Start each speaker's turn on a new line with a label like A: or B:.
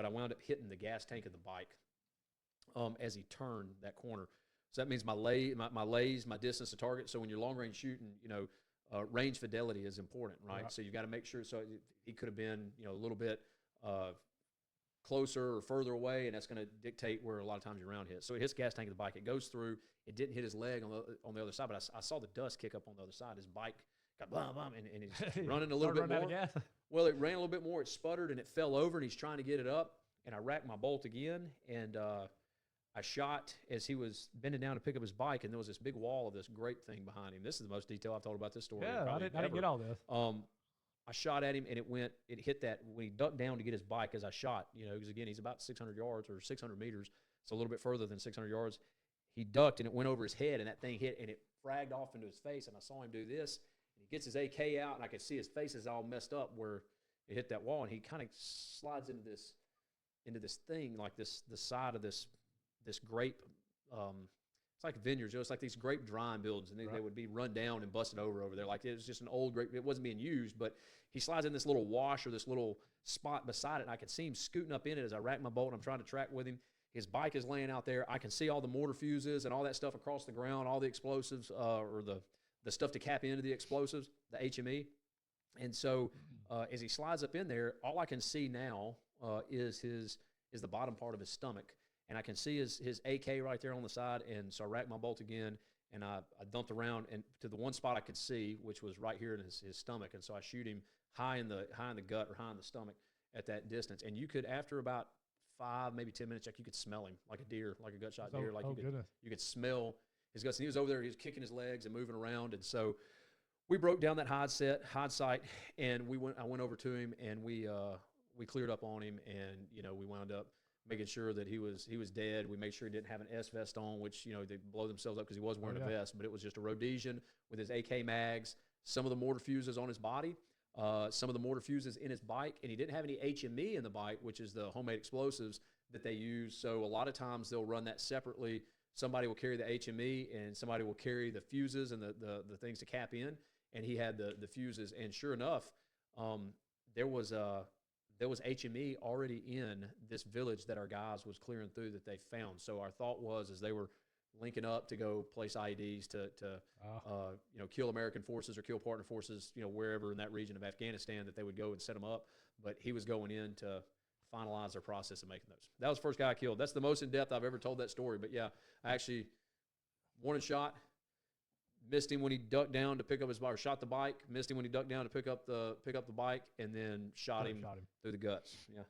A: but I wound up hitting the gas tank of the bike as he turned that corner. So that means my lays, my distance to target. So when you're long range shooting, range fidelity is important, right? So you got to make sure. So he could have been, a little bit closer or further away, and that's going to dictate where a lot of times your round hits. So it hits the gas tank of the bike. It goes through. It didn't hit his leg on the other side, but I saw the dust kick up on the other side. His bike got blah, blah, and he's running a little bit more. Well, it ran a little bit more. It sputtered, and it fell over, and he's trying to get it up. And I racked my bolt again, and I shot as he was bending down to pick up his bike, and there was this big wall of this grape thing behind him. This is the most detail I've told about this story.
B: Yeah, I didn't get all this.
A: I shot at him, and it hit that when he ducked down to get his bike as I shot, because again, he's about 600 yards or 600 meters, so a little bit further than 600 yards. He ducked, and it went over his head, and that thing hit, and it fragged off into his face, and I saw him do this, and he gets his AK out, and I could see his face is all messed up where it hit that wall, and he kind of slides into this thing, like the side of this grape, it's like vineyards. It's like these grape drying buildings, and they would be run down and busted over there. Like it was just an old grape. It wasn't being used, but he slides in this little wash or this little spot beside it, and I could see him scooting up in it as I rack my bolt, and I'm trying to track with him. His bike is laying out there. I can see all the mortar fuses and all that stuff across the ground, all the explosives or the stuff to cap into the explosives, the HME. And so as he slides up in there, all I can see now is the bottom part of his stomach. And I can see his AK right there on the side, and so I racked my bolt again, and I dumped around and to the one spot I could see, which was right here in his stomach, and so I shoot him high in the gut or high in the stomach at that distance. And you could, after about 5, maybe 10 minutes, you could smell him like a deer, like a gut shot deer, like you could smell his guts. And he was over there, he was kicking his legs and moving around, and so we broke down that hide site, and I went over to him, and we cleared up on him, and we wound up making sure that he was dead. We made sure he didn't have an S vest on, which, they blow themselves up because he was wearing a vest, but it was just a Rhodesian with his AK mags, some of the mortar fuses on his body, some of the mortar fuses in his bike, and he didn't have any HME in the bike, which is the homemade explosives that they use. So a lot of times they'll run that separately. Somebody will carry the HME, and somebody will carry the fuses and the things to cap in, and he had the fuses. And sure enough, there was HME already in this village that our guys was clearing through that they found. So our thought was, as they were linking up to go place IEDs to kill American forces or kill partner forces, wherever in that region of Afghanistan, that they would go and set them up. But he was going in to finalize their process of making those. That was the first guy I killed. That's the most in depth I've ever told that story. But yeah, I actually warning shot. Missed him when he ducked down to pick up his bike, or shot the bike. Missed him when he ducked down to pick up the bike, and then shot him through the guts. Yeah.